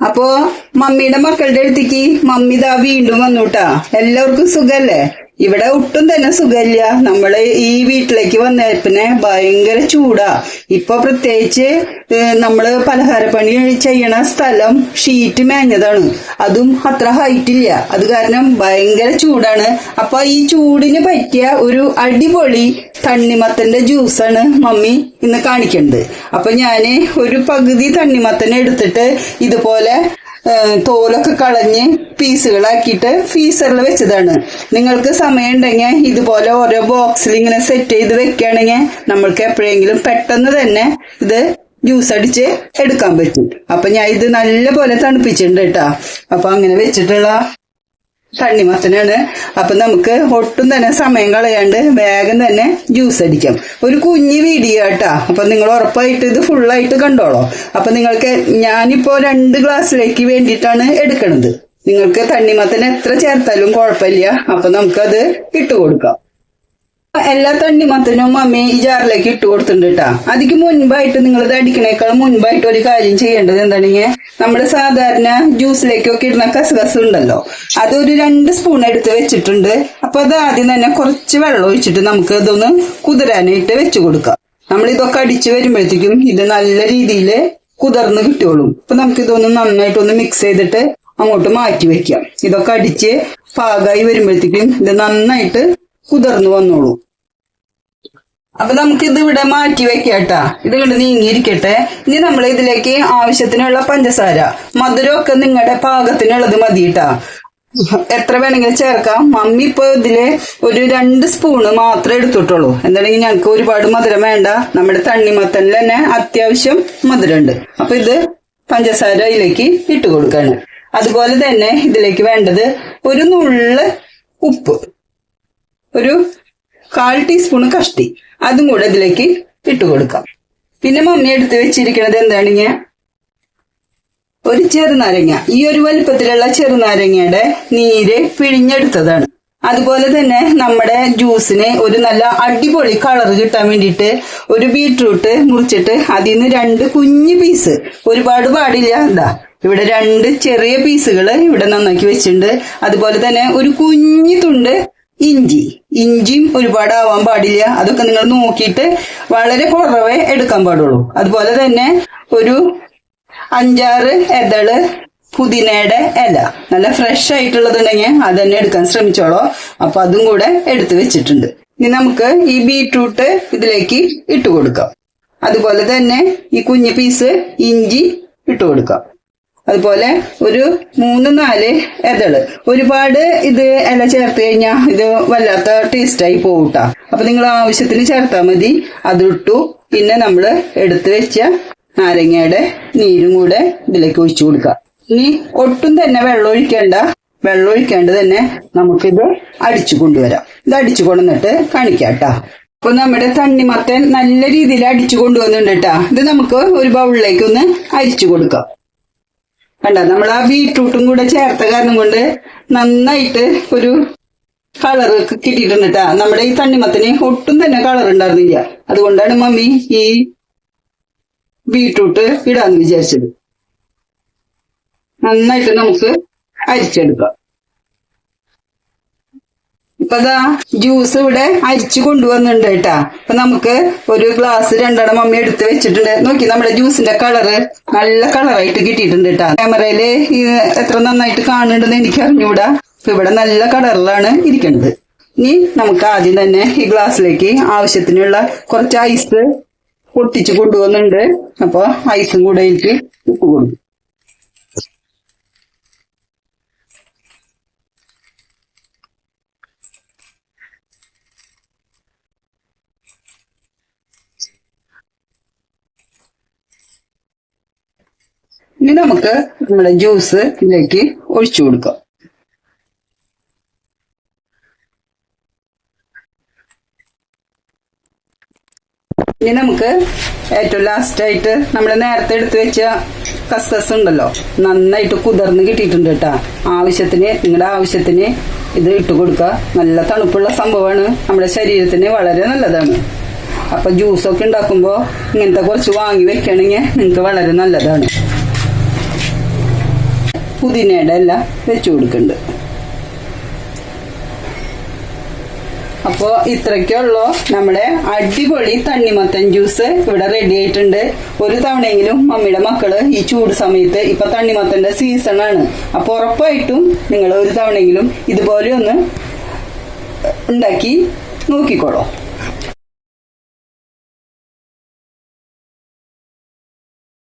അപ്പോ മമ്മിയുടെ മക്കളുടെ അടുത്തേക്ക് മമ്മി ഇതാ വീണ്ടും വന്നുട്ടാ. എല്ലാവർക്കും സുഖല്ലേ? ഇവിടെ ഒട്ടും തന്നെ സുഖമില്ല. നമ്മള് ഈ വീട്ടിലേക്ക് വന്നേപ്പിന്നെ ഭയങ്കര ചൂടാ. ഇപ്പൊ പ്രത്യേകിച്ച് നമ്മള് പലഹാരപ്പണി ചെയ്യണ സ്ഥലം ഷീറ്റ് മേഞ്ഞതാണ്. അതും അത്ര ഹൈറ്റ് ഇല്ല. അത് കാരണം ഭയങ്കര ചൂടാണ്. അപ്പൊ ഈ ചൂടിന് പറ്റിയ ഒരു അടിപൊളി തണ്ണിമത്തന്റെ ജ്യൂസാണ് മമ്മി ഇന്ന് കാണിക്കുന്നത്. അപ്പൊ ഞാന് ഒരു പകുതി തണ്ണിമത്തൻ എടുത്തിട്ട് ഇതുപോലെ തോലൊക്കെ കളഞ്ഞ് പീസുകളാക്കിയിട്ട് ഫ്രീസറിൽ വെച്ചതാണ്. നിങ്ങൾക്ക് സമയം ഉണ്ടെങ്കിൽ ഇതുപോലെ ഓരോ ബോക്സിൽ ഇങ്ങനെ സെറ്റ് ചെയ്ത് വെക്കുകയാണെങ്കിൽ നമ്മൾക്ക് എപ്പോഴെങ്കിലും പെട്ടെന്ന് തന്നെ ഇത് ജ്യൂസ് അടിച്ച് എടുക്കാൻ പറ്റും. അപ്പൊ ഞാൻ ഇത് നല്ലപോലെ തണുപ്പിച്ചിട്ടുണ്ട് കേട്ടാ. അപ്പൊ അങ്ങനെ വെച്ചിട്ടുള്ള തണ്ണിമത്തനാണ്. അപ്പൊ നമുക്ക് ഒട്ടും തന്നെ സമയം കളയാണ്ട് വേഗം തന്നെ ജ്യൂസ് അടിക്കാം. ഒരു കുഞ്ഞു വീഡിയോ കേട്ടാ. അപ്പൊ നിങ്ങൾ ഉറപ്പായിട്ട് ഇത് ഫുള്ളായിട്ട് കണ്ടോളോ. അപ്പൊ നിങ്ങൾക്ക് ഞാനിപ്പോ 2 ഗ്ലാസ്സിലേക്ക് വേണ്ടിയിട്ടാണ് എടുക്കണത്. നിങ്ങൾക്ക് തണ്ണിമത്തൻ എത്ര ചേർത്താലും കുഴപ്പമില്ല. അപ്പൊ നമുക്കത് ഇട്ട് കൊടുക്കാം. എല്ലാ തണ്ണിമത്തനും മമ്മി ഈ ജാറിലേക്ക് ഇട്ട് കൊടുത്തിട്ടുണ്ട് കേട്ടാ. അതിക്ക് മുൻപായിട്ട് നിങ്ങൾ ഇത് അടിക്കണേക്കാൾ മുൻപായിട്ട് ഒരു കാര്യം ചെയ്യേണ്ടത് എന്താണെങ്കിൽ നമ്മുടെ സാധാരണ ജ്യൂസിലേക്കൊക്കെ ഇടുന്ന കസകസ് ഉണ്ടല്ലോ, അതൊരു 2 സ്പൂൺ എടുത്ത് വെച്ചിട്ടുണ്ട്. അപ്പൊ അത് ആദ്യം തന്നെ കുറച്ച് വെള്ളം ഒഴിച്ചിട്ട് നമുക്ക് ഇതൊന്ന് കുതിരാനായിട്ട് വെച്ചു കൊടുക്കാം. നമ്മൾ ഇതൊക്കെ അടിച്ചു വരുമ്പോഴത്തേക്കും ഇത് നല്ല രീതിയിൽ കുതിർന്ന് കിട്ടിയോളും. അപ്പൊ നമുക്ക് ഇതൊന്ന് നന്നായിട്ടൊന്ന് മിക്സ് ചെയ്തിട്ട് അങ്ങോട്ട് മാറ്റി വെക്കാം. ഇതൊക്കെ അടിച്ച് പാകമായി വരുമ്പോഴത്തേക്കും ഇത് നന്നായിട്ട് കുതിർന്നു വന്നോളൂ. അപ്പൊ നമുക്ക് ഇത് ഇവിടെ മാറ്റി വെക്കാട്ടാ. ഇത് കൊണ്ട് നീങ്ങിയിരിക്കട്ടെ. ഇനി നമ്മൾ ഇതിലേക്ക് ആവശ്യത്തിനുള്ള പഞ്ചസാര, മധുരമൊക്കെ നിങ്ങളുടെ പാകത്തിനുള്ളത് മതിട്ടാ. എത്ര വേണമെങ്കിലും ചേർക്കാം. മമ്മി ഇപ്പൊ ഇതില് ഒരു 2 സ്പൂണ് മാത്രമേ എടുത്തിട്ടുള്ളൂ. എന്താണെങ്കിൽ ഞങ്ങൾക്ക് ഒരുപാട് മധുരം വേണ്ട. നമ്മുടെ തണ്ണിമത്തനിൽ തന്നെ അത്യാവശ്യം മധുരമുണ്ട്. അപ്പൊ ഇത് പഞ്ചസാര ഇതിലേക്ക് ഇട്ട് കൊടുക്കാണ്. അതുപോലെ തന്നെ ഇതിലേക്ക് വേണ്ടത് ഒരു നുള്ള് ഉപ്പ്, ഒരു 1/4 ടീസ്പൂൺ കഷ്ടി, അതും കൂടെ ഇതിലേക്ക് ഇട്ട് കൊടുക്കാം. പിന്നെ മമ്മി എടുത്ത് വെച്ചിരിക്കുന്നത് എന്താണെങ്കിൽ ഒരു ചെറുനാരങ്ങ, ഈ ഒരു വലുപ്പത്തിലുള്ള ചെറുനാരങ്ങയുടെ നീര് പിഴിഞ്ഞെടുത്തതാണ്. അതുപോലെ തന്നെ നമ്മുടെ ജ്യൂസിന് ഒരു നല്ല അടിപൊളി കളർ കിട്ടാൻ വേണ്ടിയിട്ട് ഒരു ബീട്രൂട്ട് മുറിച്ചിട്ട് അതിൽ നിന്ന് 2 കുഞ്ഞു പീസ്, ഒരുപാട് പാടില്ല, എന്താ ഇവിടെ 2 ചെറിയ പീസുകൾ ഇവിടെ നന്നാക്കി വെച്ചിട്ടുണ്ട്. അതുപോലെ തന്നെ ഒരു കുഞ്ഞു തുണ്ട് ഇഞ്ചിയും ഒരുപാട് ആവാൻ പാടില്ല. അതൊക്കെ നിങ്ങൾ നോക്കിയിട്ട് വളരെ കുറവേ എടുക്കാൻ പാടുള്ളൂ. അതുപോലെ തന്നെ ഒരു 5-6 എതള് പുതിനയുടെ ഇല, നല്ല ഫ്രഷ് ആയിട്ടുള്ളതുണ്ടെങ്കിൽ അത് തന്നെ എടുക്കാൻ ശ്രമിച്ചോളൂ. അപ്പൊ അതും കൂടെ എടുത്തു വെച്ചിട്ടുണ്ട്. ഇനി നമുക്ക് ഈ ബീട്രൂട്ട് ഇതിലേക്ക് ഇട്ട് കൊടുക്കാം. അതുപോലെ തന്നെ ഈ കുഞ്ഞു പീസ് ഇഞ്ചി ഇട്ട് കൊടുക്കാം. അതുപോലെ ഒരു 3-4 എതള്. ഒരുപാട് ഇത് ഇല ചേർത്ത് കഴിഞ്ഞാൽ ഇത് വല്ലാത്ത ടേസ്റ്റായി പോകൂട്ടാ. അപ്പൊ നിങ്ങൾ ആവശ്യത്തിന് ചേർത്താൽ മതി. അതിട്ടു. പിന്നെ നമ്മൾ എടുത്തു വെച്ച നാരങ്ങയുടെ നീരും കൂടെ ഇതിലേക്ക് ഒഴിച്ചു കൊടുക്കാം. ഇനി ഒട്ടും തന്നെ വെള്ളം ഒഴിക്കാണ്ട് തന്നെ നമുക്കിത് അടിച്ചു കൊണ്ടുവരാം. ഇത് അടിച്ചു കൊണ്ടുവന്നിട്ട് കാണിക്കാട്ടാ. അപ്പൊ നമ്മുടെ തണ്ണിമത്തൻ നല്ല രീതിയിൽ അടിച്ചു കൊണ്ടുവന്നിട്ടുണ്ട് കേട്ടാ. ഇത് നമുക്ക് ഒരു ബൗളിലേക്ക് ഒന്ന് അരിച്ചു കൊടുക്കാം. കണ്ട, നമ്മൾ ആ ബീട്രൂട്ടും കൂടെ ചേർത്ത കാരണം കൊണ്ട് നന്നായിട്ട് ഒരു കളർ കിട്ടിയിട്ടുണ്ട് കേട്ടാ. നമ്മുടെ ഈ തണ്ണിമത്തന് ഒട്ടും തന്നെ കളർ ഉണ്ടായിരുന്നില്ല. അതുകൊണ്ടാണ് മമ്മി ഈ ബീട്രൂട്ട് ഇടാന്ന് വിചാരിച്ചത്. നന്നായിട്ട് നമുക്ക് അരിച്ചെടുക്കാം. ഇപ്പൊ ദാ ജ്യൂസ് ഇവിടെ അരിച്ചു കൊണ്ടുവന്നിട്ടുണ്ട് കേട്ടാ. അപ്പൊ നമുക്ക് ഒരു ഗ്ലാസ് 2 മമ്മി എടുത്ത് വെച്ചിട്ടുണ്ട്. നോക്കി, നമ്മുടെ ജ്യൂസിന്റെ കളറ് നല്ല കളറായിട്ട് കിട്ടിയിട്ടുണ്ട് കേട്ടാ. ക്യാമറയില് എത്ര നന്നായിട്ട് കാണുന്നുണ്ടെന്ന് എനിക്ക് അറിഞ്ഞൂടാ. അപ്പൊ ഇവിടെ നല്ല കളറിലാണ് ഇരിക്കുന്നത്. ഇനി നമുക്ക് ആദ്യം തന്നെ ഈ ഗ്ലാസ്സിലേക്ക് ആവശ്യത്തിനുള്ള കുറച്ച് ഐസ് പൊട്ടിച്ചു കൊണ്ടുവന്നിട്ടുണ്ട്. അപ്പൊ ഐസും കൂടെ എനിക്ക് ഉപ്പ് കൊടുക്കും. ഇനി നമുക്ക് നമ്മുടെ ജ്യൂസ് ഇതിലേക്ക് ഒഴിച്ചു കൊടുക്കാം. ഇനി നമുക്ക് ഏറ്റവും ലാസ്റ്റായിട്ട് നമ്മൾ നേരത്തെ എടുത്തു വെച്ച കസ്കസ് ഉണ്ടല്ലോ, നന്നായിട്ട് കുതിർന്ന് കിട്ടിയിട്ടുണ്ട് കേട്ടാ. നിങ്ങളുടെ ആവശ്യത്തിന് ഇത് ഇട്ട് കൊടുക്കുക. നല്ല തണുപ്പുള്ള സംഭവമാണ്, നമ്മുടെ ശരീരത്തിന് വളരെ നല്ലതാണ്. അപ്പൊ ജ്യൂസൊക്കെ ഉണ്ടാക്കുമ്പോൾ ഇങ്ങനത്തെ കുറച്ച് വാങ്ങി വെക്കുകയാണെങ്കിൽ നിങ്ങൾക്ക് വളരെ നല്ലതാണ്. പുതിനയുടെ എല്ലാം വെച്ചു കൊടുക്കുന്നുണ്ട്. അപ്പോൾ ഇത്രയ്ക്കുള്ളൂ നമ്മുടെ അടിപൊളി തണ്ണിമത്തൻ ജ്യൂസ് ഇവിടെ റെഡി ആയിട്ടുണ്ട്. ഒരു തവണയെങ്കിലും മമ്മിയുടെ മക്കള് ഈ ചൂട് സമയത്ത് ഇപ്പൊ തണ്ണിമത്തന്റെ സീസണാണ്, അപ്പൊ ഉറപ്പായിട്ടും നിങ്ങൾ ഒരു തവണയെങ്കിലും ഇതുപോലെ ഒന്ന് ഉണ്ടാക്കി നോക്കിക്കോളൂ.